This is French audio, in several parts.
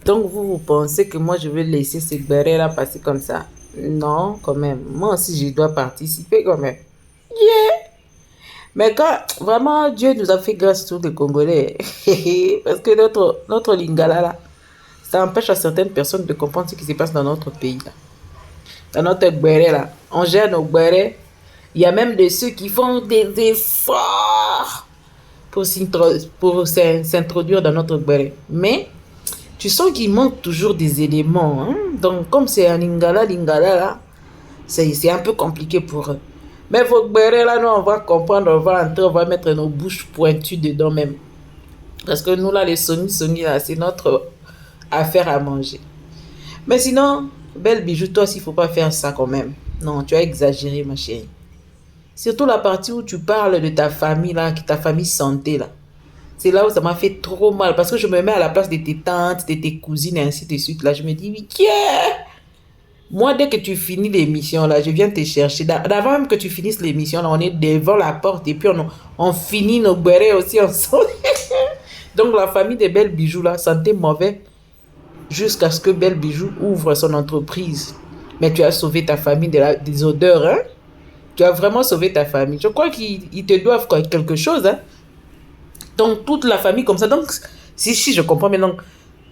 Donc, vous pensez que moi, je vais laisser ces bérets-là passer comme ça? Non, quand même. Moi aussi, je dois participer quand même. Mais quand vraiment Dieu nous a fait grâce tous les Congolais, parce que notre lingala là, ça empêche à certaines personnes de comprendre ce qui se passe dans notre pays là. Dans notre béret là, on gère nos bérets. Il y a même de ceux qui font des efforts pour s'introduire dans notre béret. Mais tu sens qu'il manque toujours des éléments. Hein? Donc comme c'est un lingala là, c'est un peu compliqué pour eux. Mais vos bérets là, nous on va comprendre, on va entrer, on va mettre nos bouches pointues dedans même. Parce que nous là, les Sony là, c'est notre affaire à manger. Mais sinon, belle bijou, toi aussi, il faut pas faire ça quand même. Non, tu as exagéré, ma chérie. Surtout la partie où tu parles de ta famille là, ta famille santé là. C'est là où ça m'a fait trop mal parce que je me mets à la place de tes tantes, de tes cousines et ainsi de suite. Là, je me dis, mais qui est? Moi, dès que tu finis l'émission là, je viens te chercher. D'avant même que tu finisses l'émission là, on est devant la porte et puis on finit nos bérets aussi ensemble. Donc la famille des Belles Bijoux là sentait mauvais jusqu'à ce que Belle Bijou ouvre son entreprise. Mais tu as sauvé ta famille des odeurs, hein? Tu as vraiment sauvé ta famille. Je crois qu'ils te doivent quelque chose, hein? Donc, toute la famille comme ça. Donc, si je comprends maintenant,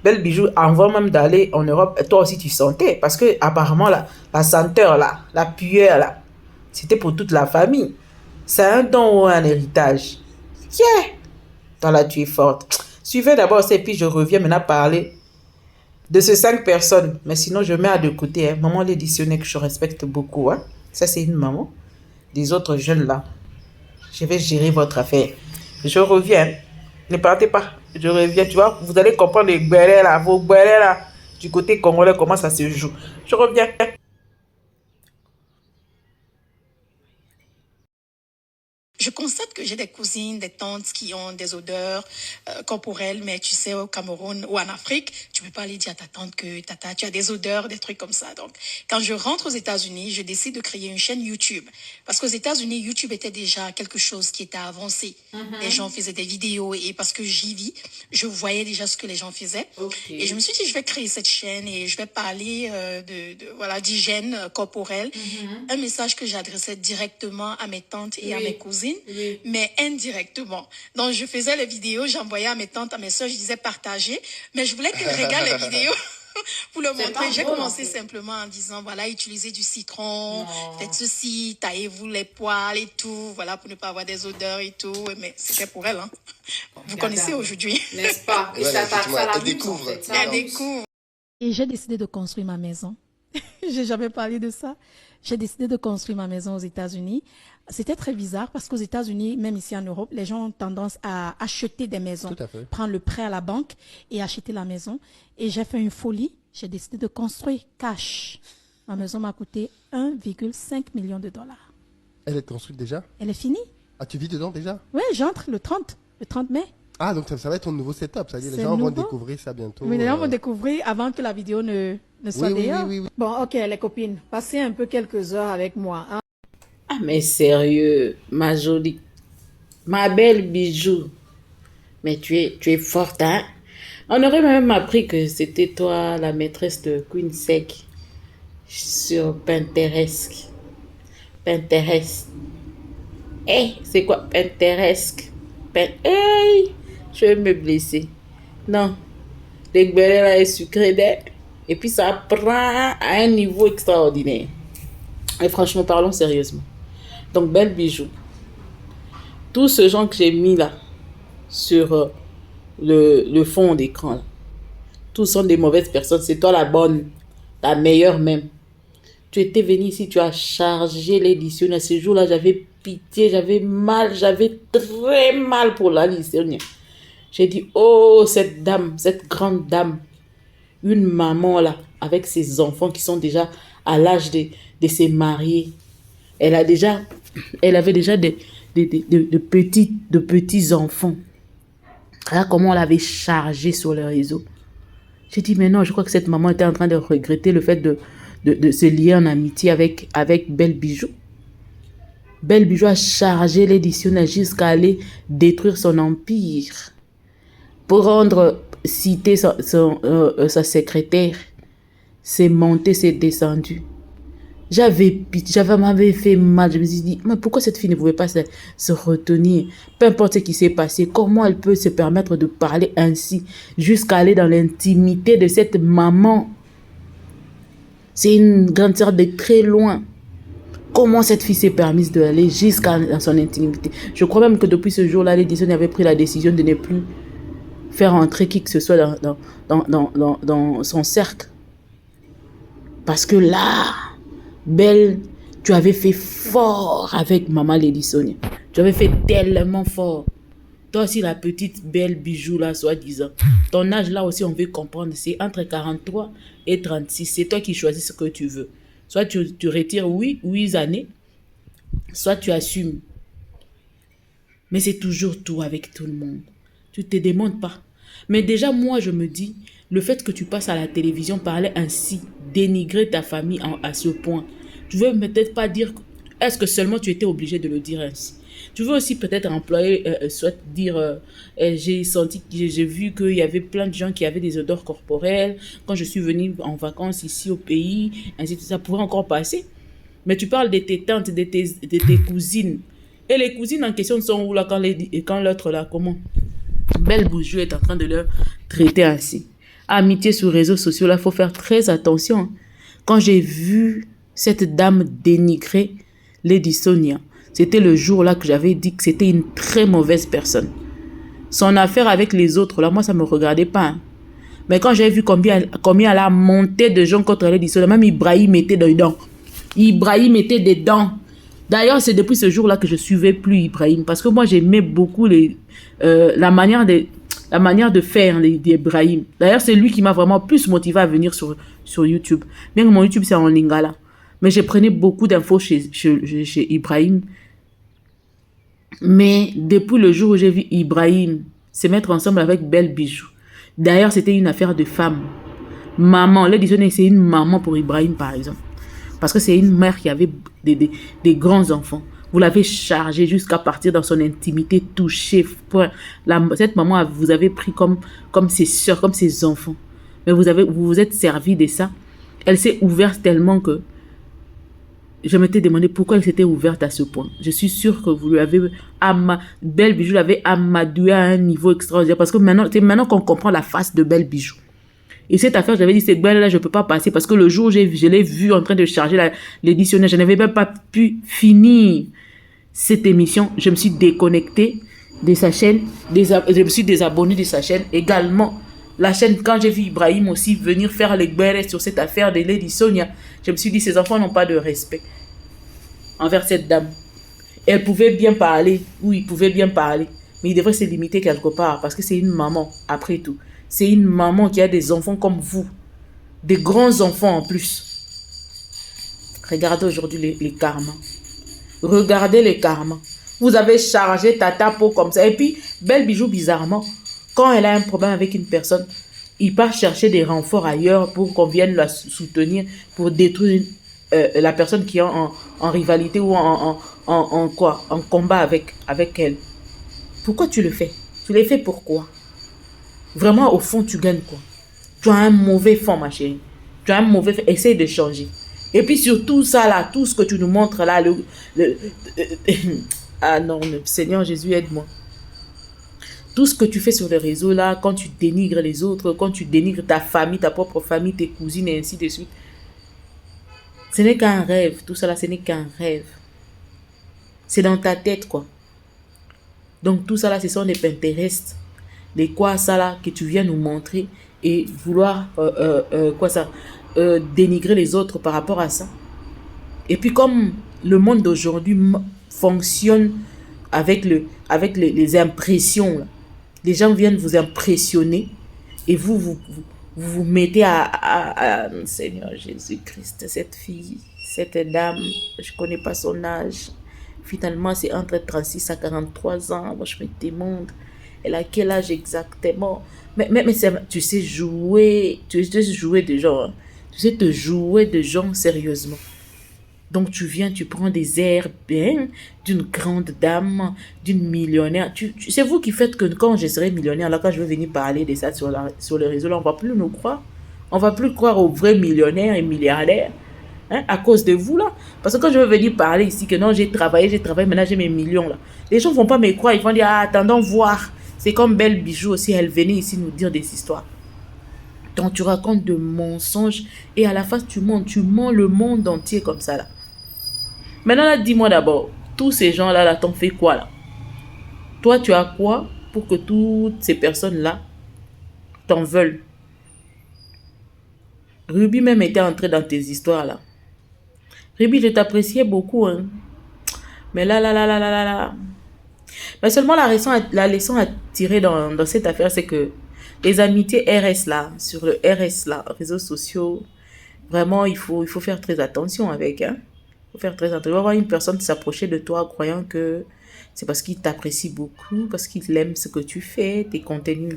Belle Bijou, avant même d'aller en Europe, toi aussi tu sentais. Parce que apparemment, la senteur, là, la pueur, là, c'était pour toute la famille. C'est un don ou un héritage. Yeah! Toi, là, tu es forte. Suivez d'abord ça et puis je reviens maintenant parler de ces 5 personnes. Mais sinon, je mets à de côté. Hein. Maman l'éditionnaire que je respecte beaucoup. Hein. Ça, c'est une maman. Des autres jeunes là. Je vais gérer votre affaire. Je reviens. Ne partez pas. Je reviens. Tu vois, vous allez comprendre les bérets là, vos bérets là, du côté congolais, comment ça se joue. Je reviens. Je constate que j'ai des cousines, des tantes qui ont des odeurs corporelles, mais tu sais, au Cameroun ou en Afrique, tu peux pas aller dire à ta tante que tata, tu as des odeurs, des trucs comme ça. Donc, quand je rentre aux États-Unis, je décide de créer une chaîne YouTube. Parce qu'aux États-Unis, YouTube était déjà quelque chose qui était avancé. Les gens faisaient des vidéos et parce que j'y vis, je voyais déjà ce que les gens faisaient. Et je me suis dit, je vais créer cette chaîne et je vais parler voilà, d'hygiène corporelle. Un message que j'adressais directement à mes tantes et à mes cousines, mais indirectement. Donc, je faisais les vidéos, j'envoyais à mes tantes, à mes soeurs, je disais partager, mais je voulais qu'elles regardent les vidéos. Pour le montrer, j'ai commencé simplement en disant, voilà, utilisez du citron, faites ceci, taillez-vous les poils et tout, voilà, pour ne pas avoir des odeurs et tout. Mais c'était pour elle, hein. Vous connaissez aujourd'hui. N'est-ce pas? Et ça la découvre. Elle découvre. Et j'ai décidé de construire ma maison. J'ai jamais parlé de ça. J'ai décidé de construire ma maison aux États-Unis. C'était très bizarre parce qu'aux États-Unis, même ici en Europe, les gens ont tendance à acheter des maisons, prendre le prêt à la banque et acheter la maison. Et j'ai fait une folie. J'ai décidé de construire cash. Ma maison m'a coûté 1,5 million de dollars. Elle est construite déjà? Elle est finie. Ah, tu vis dedans déjà? Oui, j'entre le 30 mai. Ah, donc ça va être ton nouveau setup. Ça veut dire les gens vont découvrir ça bientôt. Oui, les gens vont découvrir avant que la vidéo ne soit d'ailleurs. Oui. Bon, ok, les copines, passez un peu quelques heures avec moi. Hein? Ah, mais sérieux, ma jolie, ma belle bijou. Mais tu es forte, hein? On aurait même appris que c'était toi, la maîtresse de Queen Sec sur Pinterest. Pinterest. Hey, c'est quoi Pinterest? Hey, je vais me blesser. Non, les bérets là est sucré d'air. Et puis ça prend à un niveau extraordinaire. Et franchement, parlons sérieusement. Donc, belle bijou. Tous ces gens que j'ai mis là, sur le fond d'écran, là, tous sont des mauvaises personnes. C'est toi la bonne, la meilleure même. Tu étais venu ici, tu as chargé l'édition. À ce jour-là, j'avais pitié, j'avais mal, j'avais très mal pour la l'édition. J'ai dit, oh, cette dame, cette grande dame, une maman là, avec ses enfants qui sont déjà à l'âge de se marier. Elle avait déjà de petits enfants. Là, comment on l'avait chargé sur le réseau. J'ai dit, mais non, je crois que cette maman était en train de regretter le fait de se lier en amitié avec Belle Bijou. Belle Bijou a chargé l'éditionnaire jusqu'à aller détruire son empire. Pour rendre cité sa secrétaire. C'est monté, c'est descendu. M'avait fait mal. Je me suis dit, mais pourquoi cette fille ne pouvait pas se retenir? Peu importe ce qui s'est passé, comment elle peut se permettre de parler ainsi jusqu'à aller dans l'intimité de cette maman? C'est une grande sœur de très loin. Comment cette fille s'est permise d'aller jusqu'à son intimité? Je crois même que depuis ce jour-là, l'édition avait pris la décision de ne plus faire entrer qui que ce soit dans son cercle. Parce que là, Belle, tu avais fait fort avec maman Lady Sonia. Tu avais fait tellement fort. Toi aussi, la petite Belle Bijou là, soi-disant. Ton âge là aussi, on veut comprendre. C'est entre 43 et 36. C'est toi qui choisis ce que tu veux. Soit tu retires 8 années, soit tu assumes. Mais c'est toujours tout avec tout le monde. Tu ne te demandes pas. Mais déjà, moi, je me dis, le fait que tu passes à la télévision, parler ainsi, dénigrer ta famille à ce point, tu veux peut-être pas dire, est-ce que seulement tu étais obligé de le dire ainsi? Tu veux aussi peut-être employer, soit dire, j'ai vu qu'il y avait plein de gens qui avaient des odeurs corporelles, quand je suis venue en vacances ici au pays, ainsi de ça pourrait encore passer. Mais tu parles de tes tantes, de tes cousines. Et les cousines en question sont où là, quand l'autre là, comment? Belle Bijou est en train de leur traiter ainsi. Amitié sur les réseaux sociaux, là, il faut faire très attention. Quand j'ai vu cette dame dénigrer Lady Sonia, c'était le jour là que j'avais dit que c'était une très mauvaise personne. Son affaire avec les autres, là, moi, ça ne me regardait pas. Hein. Mais quand j'ai vu combien elle a monté de gens contre Lady Sonia, même Ibrahim était dedans. Ibrahim était dedans. D'ailleurs, c'est depuis ce jour-là que je ne suivais plus Ibrahim. Parce que moi, j'aimais beaucoup la manière de faire d'Ibrahim. D'ailleurs, c'est lui qui m'a vraiment plus motivé à venir sur YouTube. Bien que mon YouTube, c'est en lingala. Mais je prenais beaucoup d'infos chez Ibrahim. Mais depuis le jour où j'ai vu Ibrahim se mettre ensemble avec Belle Bijou. D'ailleurs, c'était une affaire de femme. Maman, c'est une maman pour Ibrahim, par exemple. Parce que c'est une mère qui avait des grands enfants. Vous l'avez chargée jusqu'à partir dans son intimité, touchée. Cette maman, vous avez pris comme ses soeurs, comme ses enfants. Mais vous vous êtes servi de ça. Elle s'est ouverte tellement que je m'étais demandé pourquoi elle s'était ouverte à ce point. Je suis sûre que vous lui avez... Belle Bijou l'avait amadoué à un niveau extraordinaire. Parce que c'est maintenant qu'on comprend la face de Belle Bijou. Et cette affaire, j'avais dit, cette belle-là, je ne peux pas passer parce que le jour où je l'ai vue en train de charger l'éditionnaire, je n'avais même pas pu finir cette émission. Je me suis déconnectée de sa chaîne, je me suis désabonnée de sa chaîne. Également, la chaîne, quand j'ai vu Ibrahim aussi venir faire les guerres sur cette affaire de Lady Sonia, je me suis dit, ces enfants n'ont pas de respect envers cette dame. Elle pouvait bien parler, oui, il pouvait bien parler, mais il devrait se limiter quelque part parce que c'est une maman, après tout. C'est une maman qui a des enfants comme vous. Des grands enfants en plus. Regardez aujourd'hui les karmas. Regardez les karmas. Vous avez chargé Tata Po comme ça. Et puis, Belle Bijou, bizarrement, quand elle a un problème avec une personne, il part chercher des renforts ailleurs pour qu'on vienne la soutenir, pour détruire la personne qui est en rivalité ou en combat avec elle. Pourquoi tu le fais? Tu le fais pourquoi? Vraiment, au fond, tu gagnes quoi? Tu as un mauvais fond, ma chérie. Tu as un mauvais fond. Essaye de changer. Et puis, sur tout ça, là, tout ce que tu nous montres, là, ah non, Seigneur Jésus, aide-moi. Tout ce que tu fais sur les réseaux, là, quand tu dénigres les autres, quand tu dénigres ta famille, ta propre famille, tes cousines, et ainsi de suite. Ce n'est qu'un rêve. Tout ça, là, ce n'est qu'un rêve. C'est dans ta tête, quoi. Donc, tout ça, là, ce sont des Pinterest. Les quoi ça là que tu viens nous montrer et vouloir dénigrer les autres par rapport à ça. Et puis comme le monde d'aujourd'hui fonctionne avec les impressions là. Les gens viennent vous impressionner et vous mettez à Seigneur Jésus-Christ, cette fille, cette dame, je connais pas son âge, finalement c'est entre 36 à 43 ans. Moi je me demande elle a quel âge exactement? Mais tu sais jouer de gens. Hein. Tu sais te jouer de gens sérieusement. Donc, tu viens, tu prends des airs bien d'une grande dame, d'une millionnaire. C'est vous qui faites que quand je serai millionnaire, là, quand je vais venir parler de ça sur le réseau, là, on ne va plus nous croire. On ne va plus croire aux vrais millionnaires et milliardaires. Hein, à cause de vous, là. Parce que quand je vais venir parler ici, que non, j'ai travaillé, maintenant j'ai mes millions, là. Les gens ne vont pas me croire. Ils vont dire, ah, attendons voir. C'est comme Belle Bijou aussi, elle venait ici nous dire des histoires. Donc, tu racontes de mensonges et à la fin, tu mens le monde entier comme ça, là. Maintenant, là, dis-moi d'abord, tous ces gens-là, là, t'en fais quoi, là? Toi, tu as quoi pour que toutes ces personnes-là t'en veulent? Ruby même était entrée dans tes histoires, là. Ruby, je t'appréciais beaucoup, hein. Mais là. Mais seulement la leçon à tirer dans cette affaire, c'est que les amitiés RS, là, sur le RS, là, réseaux sociaux, vraiment, il faut faire très attention avec, hein. Il faut faire très attention. Il va voir une personne s'approcher de toi croyant que c'est parce qu'il t'apprécie beaucoup, parce qu'il aime ce que tu fais, tes contenus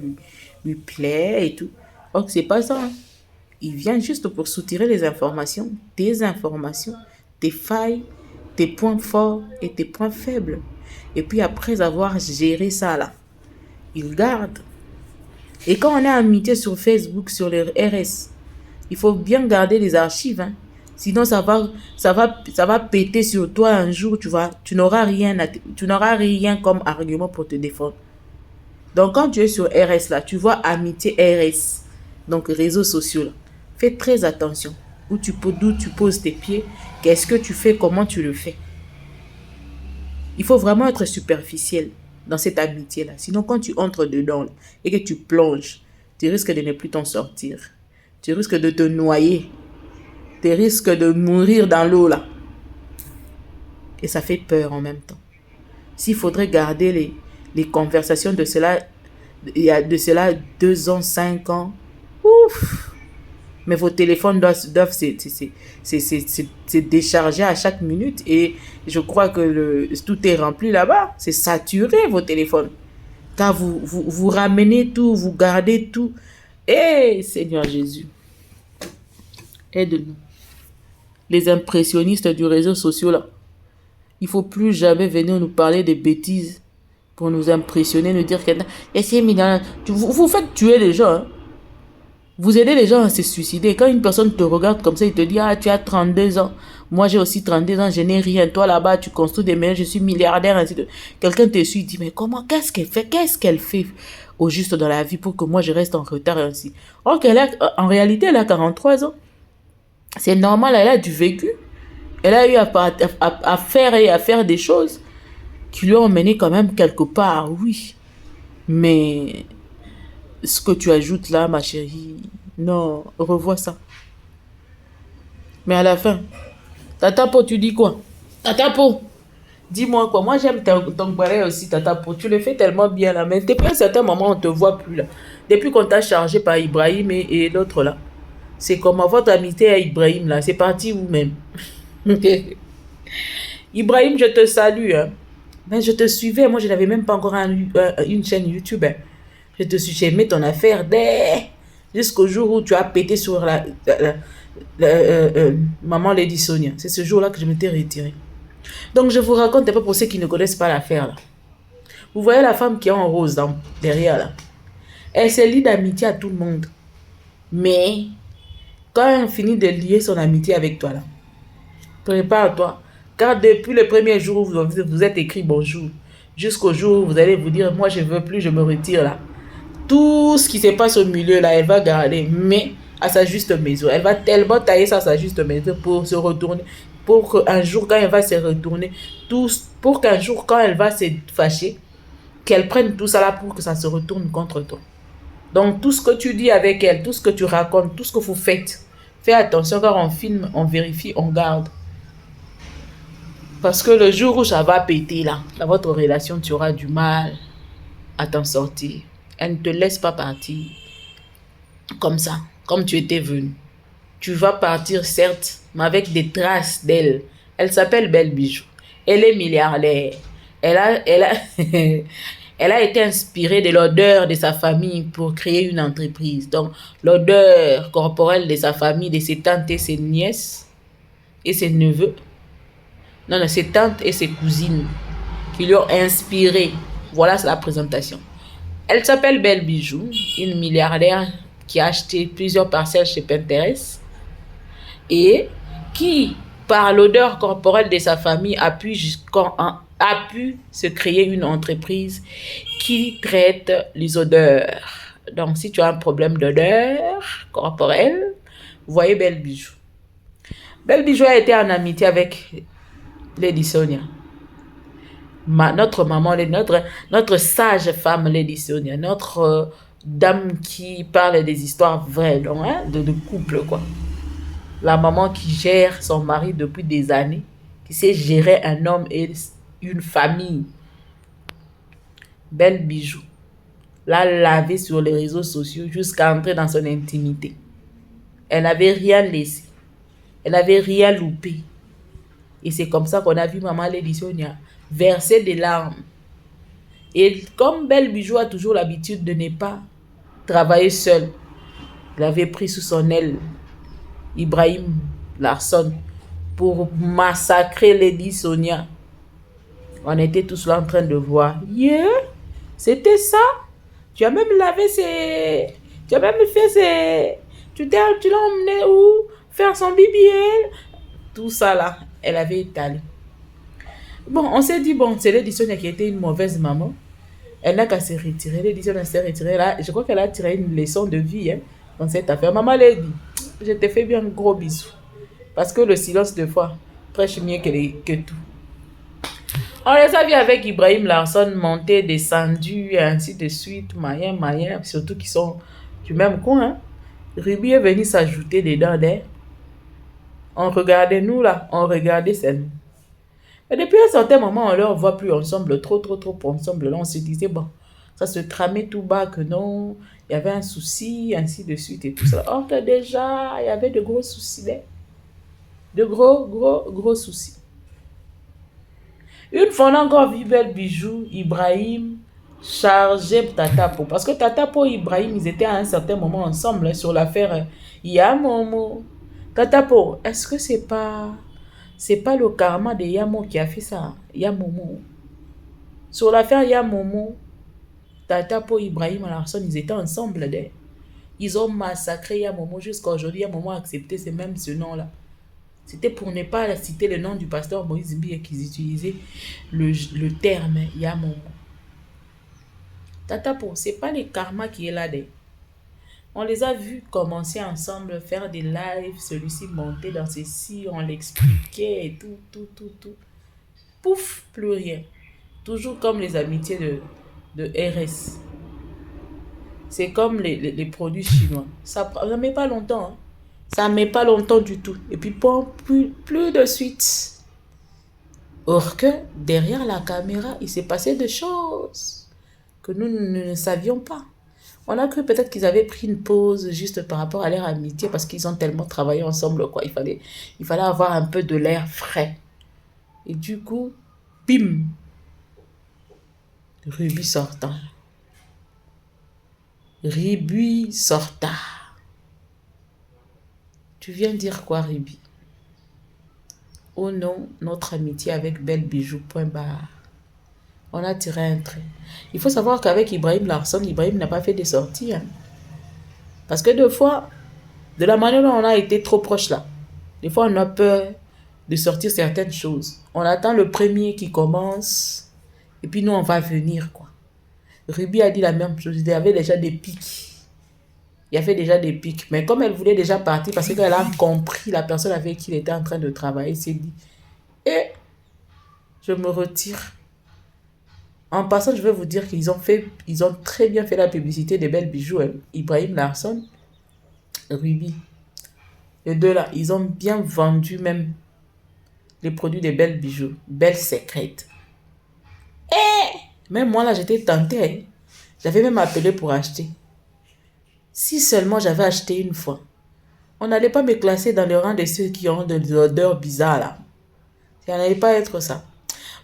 lui plaisent et tout. Or, c'est pas ça, hein. Il vient juste pour soutirer les informations, tes failles, tes points forts et tes points faibles. Et puis après avoir géré ça là, il garde. Et quand on est amitié sur Facebook, sur les RS, il faut bien garder les archives, hein. Sinon, ça va péter sur toi un jour, tu n'auras rien comme argument pour te défendre. Donc, quand tu es sur RS là, tu vois amitié RS, donc réseaux sociaux là, fais très attention. D'où tu poses tes pieds, qu'est-ce que tu fais, comment tu le fais. Il faut vraiment être superficiel dans cette amitié là. Sinon, quand tu entres dedans là, et que tu plonges, tu risques de ne plus t'en sortir. Tu risques de te noyer. Tu risques de mourir dans l'eau là. Et ça fait peur en même temps. S'il faudrait garder les conversations de cela, il y a de cela 2 ans, 5 ans, ouf! Mais vos téléphones doivent se décharger à chaque minute. Et je crois que tout est rempli là-bas. C'est saturé, vos téléphones. Car vous ramenez tout, vous gardez tout. Eh, Seigneur Jésus, aide-nous. Les impressionnistes du réseau social, là. Il ne faut plus jamais venir nous parler de bêtises pour nous impressionner, nous dire que vous faites tuer les gens, hein. Vous aidez les gens à se suicider. Quand une personne te regarde comme ça, il te dit, ah, tu as 32 ans. Moi, j'ai aussi 32 ans, je n'ai rien. Toi, là-bas, tu construis des maisons, je suis milliardaire, ainsi de... Quelqu'un te suit, dit, mais comment, qu'est-ce qu'elle fait au juste dans la vie pour que moi, je reste en retard, ainsi. Or, en réalité, elle a 43 ans. C'est normal, elle a du vécu. Elle a eu à faire des choses qui lui ont mené quand même quelque part, oui. Mais ce que tu ajoutes là, ma chérie, non, revois ça. Mais à la fin, Tata Po, tu dis quoi? Tata Po, dis-moi quoi. Moi, j'aime ton pareil aussi, Tata Po. Tu le fais tellement bien là. Mais depuis un certain moment, on ne te voit plus là. Depuis qu'on t'a chargé par Ibrahim et l'autre là. C'est comme votre amitié à Ibrahim là. C'est parti où même? Ibrahim, je te salue, hein. Mais je te suivais. Moi, je n'avais même pas encore une chaîne YouTube, hein. Je te suis, j'ai aimé ton affaire jusqu'au jour où tu as pété sur maman Lady Sonia. C'est ce jour-là que je m'étais retirée. Donc je vous raconte un peu pour ceux qui ne connaissent pas l'affaire là. Vous voyez la femme qui est en rose derrière là. Elle se lie d'amitié à tout le monde. Mais quand elle finit de lier son amitié avec toi là, prépare-toi. Car depuis le premier jour où vous êtes écrit bonjour, jusqu'au jour où vous allez vous dire, moi je ne veux plus, je me retire là. Tout ce qui se passe au milieu là, elle va garder, mais à sa juste mesure. Elle va tellement tailler ça à sa juste mesure pour se retourner. Pour qu'un jour, quand elle va se retourner, pour qu'un jour, quand elle va se fâcher, qu'elle prenne tout ça là pour que ça se retourne contre toi. Donc, tout ce que tu dis avec elle, tout ce que tu racontes, tout ce que vous faites, fais attention car on filme, on vérifie, on garde. Parce que le jour où ça va péter là, dans votre relation, tu auras du mal à t'en sortir. Elle ne te laisse pas partir comme ça, comme tu étais venu. Tu vas partir, certes, mais avec des traces d'elle. Elle s'appelle Belle Bijou. Elle est milliardaire. Elle a été inspirée de l'odeur de sa famille pour créer une entreprise. Donc, l'odeur corporelle de sa famille, de ses tantes et ses nièces et ses neveux, Non, non, ses tantes et ses cousines qui lui ont inspiré. Voilà, c'est la présentation. Elle s'appelle Belle Bijou, une milliardaire qui a acheté plusieurs parcelles chez Pinterest et qui, par l'odeur corporelle de sa famille, a pu se créer une entreprise qui traite les odeurs. Donc, si tu as un problème d'odeur corporelle, voyez Belle Bijou. Belle Bijou a été en amitié avec Lady Sonia. Notre maman, notre sage femme Lady Sonia, notre dame qui parle des histoires vraies, donc, hein, de couple, quoi. La maman qui gère son mari depuis des années, qui sait gérer un homme et une famille. Belle Bijou. L'a lavé sur les réseaux sociaux jusqu'à entrer dans son intimité. Elle n'avait rien laissé. Elle n'avait rien loupé. Et c'est comme ça qu'on a vu maman Lady Sonia verser des larmes. Et comme Belle Bijou a toujours l'habitude de ne pas travailler seule, elle avait pris sous son aile Ibrahim Larson pour massacrer Lady Sonia. On était tous là en train de voir. Yeah, c'était ça. Tu as même lavé ses... Tu as même fait ses... Tu l'as emmené où? Faire son BBL. Tout ça là, elle avait étalé. Bon, on s'est dit, bon, c'est Lady Sonia qui était une mauvaise maman. Elle n'a qu'à se retirer. Lady Sonia s'est retirée là. Je crois qu'elle a tiré une leçon de vie, hein, dans cette affaire. Maman Lady, je te fais bien un gros bisou. Parce que le silence de foi prêche mieux que tout. On les a vus avec Ibrahim Larson monter, descendu, et ainsi de suite, Mayen, surtout qui sont du même coin. Hein. Ruby est venu s'ajouter dedans. On regardait nous là, on regardait ça. Et depuis un certain moment, on ne leur voit plus ensemble, trop ensemble. Là, on se disait, bon, ça se tramait tout bas que non, il y avait un souci, ainsi de suite et tout ça. Or que déjà, il y avait de gros soucis là. De gros soucis. Une fois, on a encore vu Belle Bijou, Ibrahim, chargé Tatapo. Parce que Tatapo et Ibrahim, ils étaient à un certain moment ensemble hein, sur l'affaire Yamomo. Tatapo, est-ce que c'est pas le karma de Yamo qui a fait ça? Yamomo. Sur l'affaire Yamomo, Tatapo et Ibrahim Larson, ils étaient ensemble. Ils ont massacré Yamomo jusqu'à aujourd'hui. Yamomo a accepté ce nom-là. C'était pour ne pas citer le nom du pasteur Moïse Mbie qu'ils utilisaient le terme Yamomo. Tatapo, c'est pas le karma qui est là. On les a vus commencer ensemble, faire des lives, celui-ci monter dans ceci, on l'expliquait et tout. Pouf, plus rien. Toujours comme les amitiés de RS. C'est comme les produits chinois. Ça ne met pas longtemps. Hein. Ça ne met pas longtemps du tout. Et puis, plus de suite. Or que, derrière la caméra, il s'est passé des choses que nous ne savions pas. On a cru peut-être qu'ils avaient pris une pause juste par rapport à leur amitié parce qu'ils ont tellement travaillé ensemble, quoi. Il fallait avoir un peu de l'air frais. Et du coup, bim, Ruby sortant. Ruby sortant. Tu viens dire quoi, Ruby? Oh non, notre amitié avec Belle Bijou, point barre. On a tiré un trait. Il faut savoir qu'avec Ibrahim Larson, Ibrahim n'a pas fait de sorties. Hein. Parce que des fois, de la manière dont on a été trop proche là, des fois on a peur de sortir certaines choses. On attend le premier qui commence, et puis nous on va venir, quoi. Ruby a dit la même chose, il y avait déjà des pics. Il y avait déjà des pics. Mais comme elle voulait déjà partir, parce qu'elle a compris la personne avec qui il était en train de travailler, elle s'est dit, je me retire. En passant, je vais vous dire qu'ils ont très bien fait la publicité des Belles Bijoux. Hein. Ibrahim Larson, Ruby. Les deux là, ils ont bien vendu même les produits des Belles Bijoux. Belles secrètes. Même moi là, j'étais tentée. Hein. J'avais même appelé pour acheter. Si seulement j'avais acheté une fois, on n'allait pas me classer dans le rang de ceux qui ont des odeurs bizarres là. Ça n'allait pas être ça.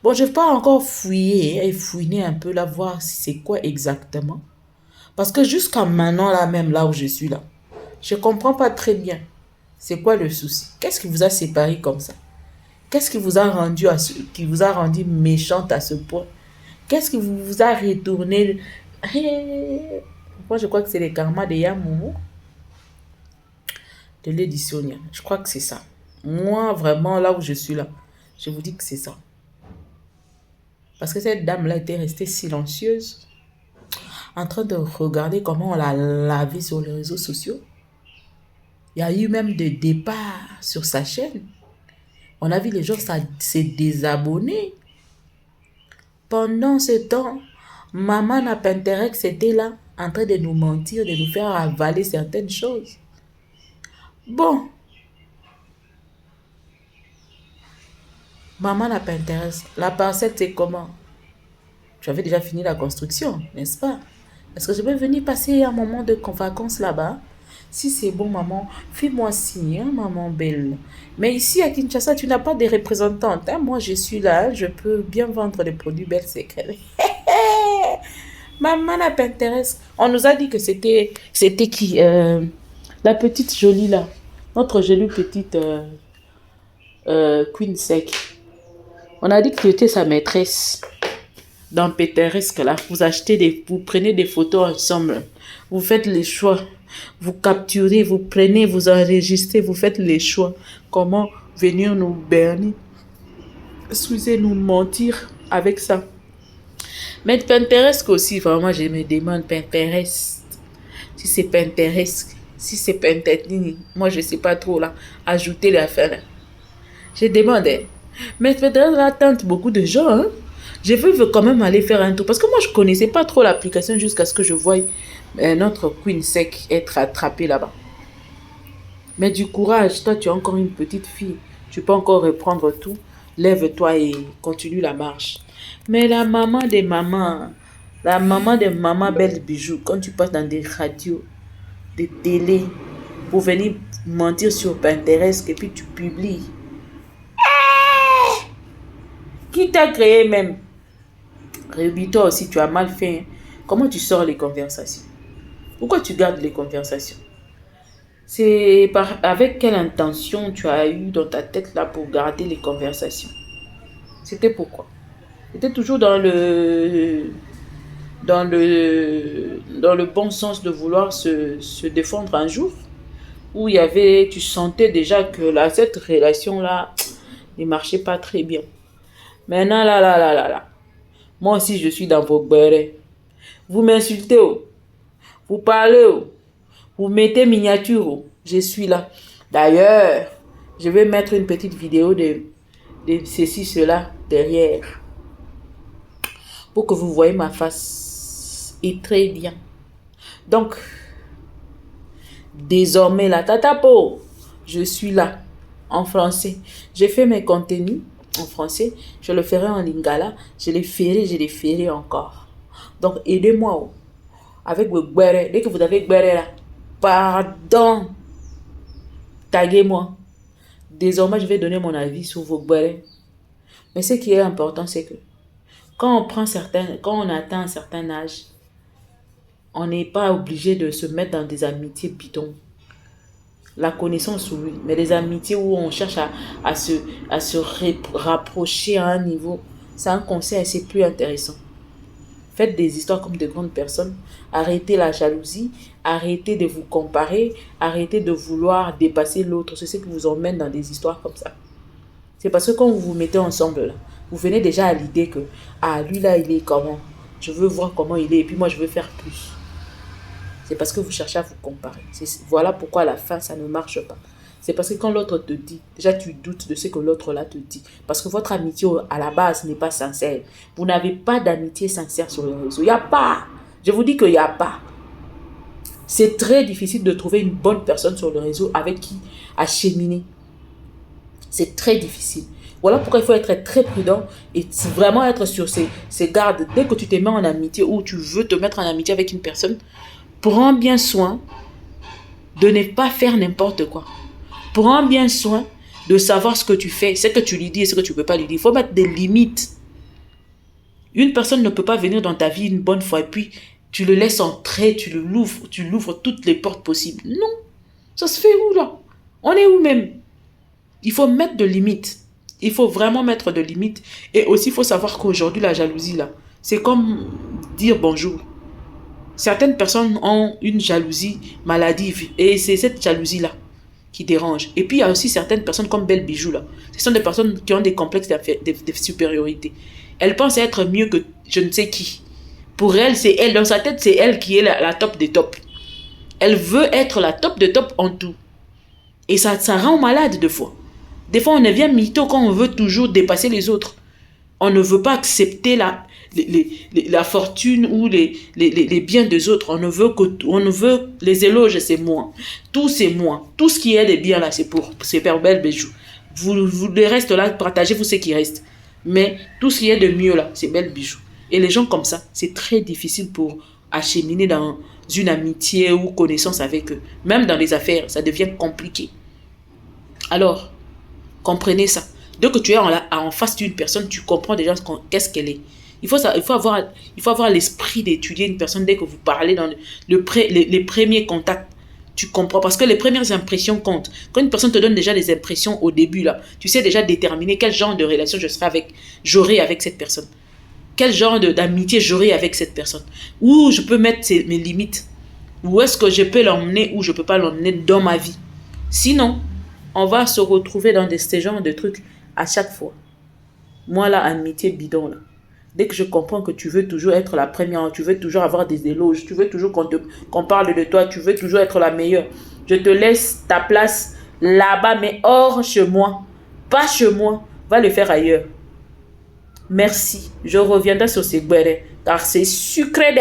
Bon, je vais pas encore fouiller et fouiner un peu là, voir si c'est quoi exactement. Parce que jusqu'à maintenant là, même là où je suis là, je comprends pas très bien c'est quoi le souci. Qu'est-ce qui vous a séparé comme ça? Qu'est-ce qui vous a rendu méchante à ce point? Qu'est-ce qui vous a retourné? Moi, je crois que c'est les karmas de Yamoumou, de l'éditionnaire. Je crois que c'est ça. Moi, vraiment, là où je suis là, je vous dis que c'est ça. Parce que cette dame-là était restée silencieuse, en train de regarder comment on l'a lavé sur les réseaux sociaux. Il y a eu même des départs sur sa chaîne. On a vu les gens se désabonner. Pendant ce temps, Maman Napenterex était là, en train de nous mentir, de nous faire avaler certaines choses. Bon. Maman Napenterex, la parcelle, c'est comment? Tu avais déjà fini la construction, n'est-ce pas? Est-ce que je peux venir passer un moment de vacances là-bas? Si c'est bon, maman, fais-moi signe, hein, maman belle. Mais ici, à Kinshasa, tu n'as pas de représentante. Hein? Moi, je suis là, je peux bien vendre les produits Belle Secret. Maman n'a pas intérêt. On nous a dit que c'était qui? La petite jolie là. Notre jolie petite Queen Sec. On a dit que tu étais sa maîtresse. Dans Péteresque là, vous prenez des photos ensemble. Vous faites les choix. Vous capturez, vous prenez, vous enregistrez, vous faites les choix. Comment venir nous berner? Excusez, nous mentir avec ça. Mais Pinterest aussi, vraiment, je me demande Pinterest. Si c'est Pinterest, si c'est Pinterest, moi je ne sais pas trop là. Ajouter les affaires là. Je demandais. Mais Pinterest là tente beaucoup de gens. Hein? Je veux quand même aller faire un tour. Parce que moi je ne connaissais pas trop l'application jusqu'à ce que je voie notre Queen Sec être attrapée là-bas. Mais du courage, toi tu es encore une petite fille. Tu peux encore reprendre tout. Lève-toi et continue la marche. Mais la maman de maman Belle Bijou, quand tu passes dans des radios, des télés, pour venir mentir sur Pinterest et puis tu publies. Qui t'a créé même? Réunis-toi aussi, tu as mal fait. Comment tu sors les conversations? Pourquoi tu gardes les conversations? C'est avec quelle intention tu as eu dans ta tête là pour garder les conversations? C'était pourquoi? C'était toujours dans le bon sens de vouloir se défendre un jour, où tu sentais déjà que cette relation-là ne marchait pas très bien. Maintenant, là. Moi aussi, je suis dans vos bérets. Vous m'insultez, vous parlez, vous mettez miniature, je suis là. D'ailleurs, je vais mettre une petite vidéo de ceci, cela derrière. Pour que vous voyez ma face. Et très bien. Donc, désormais, la tatapo, je suis là, en français. J'ai fait mes contenus en français. Je le ferai en lingala. Je les ferai encore. Donc, aidez-moi. Avec vos guérés. Dès que vous avez guéré là, pardon. Taguez-moi. Désormais, je vais donner mon avis sur vos guérés. Mais ce qui est important, c'est que quand on atteint un certain âge, on n'est pas obligé de se mettre dans des amitiés bidons. La connaissance, oui, mais des amitiés où on cherche à se rapprocher à un niveau, c'est un conseil assez plus intéressant. Faites des histoires comme de grandes personnes. Arrêtez la jalousie, arrêtez de vous comparer, arrêtez de vouloir dépasser l'autre. C'est ce qui vous emmène dans des histoires comme ça. C'est parce que quand vous vous mettez ensemble là, vous venez déjà à l'idée que, lui là, il est comment? Je veux voir comment il est et puis moi, je veux faire plus. C'est parce que vous cherchez à vous comparer. Voilà pourquoi à la fin, ça ne marche pas. C'est parce que quand l'autre te dit, déjà tu doutes de ce que l'autre là te dit. Parce que votre amitié à la base n'est pas sincère. Vous n'avez pas d'amitié sincère sur les réseaux. Il n'y a pas. Je vous dis qu'il n'y a pas. C'est très difficile de trouver une bonne personne sur le réseau avec qui acheminer. C'est très difficile. Voilà pourquoi il faut être très prudent et vraiment être sur ses gardes. Dès que tu te mets en amitié ou tu veux te mettre en amitié avec une personne, prends bien soin de ne pas faire n'importe quoi. Prends bien soin de savoir ce que tu fais, ce que tu lui dis et ce que tu ne peux pas lui dire. Il faut mettre des limites. Une personne ne peut pas venir dans ta vie une bonne fois et puis tu le laisses entrer, tu l'ouvres toutes les portes possibles. Non. Ça se fait où là? On est où même? Il faut mettre de limites. Il faut vraiment mettre de limites. Et aussi, il faut savoir qu'aujourd'hui, la jalousie, là, c'est comme dire bonjour. Certaines personnes ont une jalousie maladive. Et c'est cette jalousie-là qui dérange. Et puis, il y a aussi certaines personnes comme Belle Bijou, là. Ce sont des personnes qui ont des complexes de supériorité. Elles pensent être mieux que je ne sais qui. Pour elle, c'est elle. Dans sa tête, c'est elle qui est la top des tops. Elle veut être la top de top en tout. Et ça rend malade de fois. Des fois, on devient mytho quand on veut toujours dépasser les autres. On ne veut pas accepter la fortune ou les biens des autres. On ne veut les éloges, c'est moi. Tout, c'est moi. Tout ce qui est des biens là, c'est pour Belle Bijou. Vous le reste là, partagez-vous ce qui reste. Mais tout ce qui est de mieux là, c'est Belle Bijou. Et les gens comme ça, c'est très difficile pour acheminer dans une amitié ou connaissance avec eux. Même dans les affaires, ça devient compliqué. Alors, comprenez ça. Dès que tu es en face d'une personne, tu comprends déjà qu'est-ce qu'elle est. Il faut avoir l'esprit d'étudier une personne dès que vous parlez dans les premiers contacts. Tu comprends parce que les premières impressions comptent. Quand une personne te donne déjà des impressions au début, là, tu sais déjà déterminer quel genre de relation j'aurai avec cette personne. Quel genre d'amitié j'aurai avec cette personne. Où je peux mettre mes limites. Où est-ce que je peux l'emmener ou je ne peux pas l'emmener dans ma vie. Sinon, on va se retrouver dans ce genre de trucs à chaque fois. Moi, là, amitié bidon, là. Dès que je comprends que tu veux toujours être la première, tu veux toujours avoir des éloges, tu veux toujours qu'on parle de toi, tu veux toujours être la meilleure. Je te laisse ta place là-bas, mais hors chez moi. Pas chez moi. Va le faire ailleurs. Merci. Je reviendrai sur ces guérets, car c'est sucré,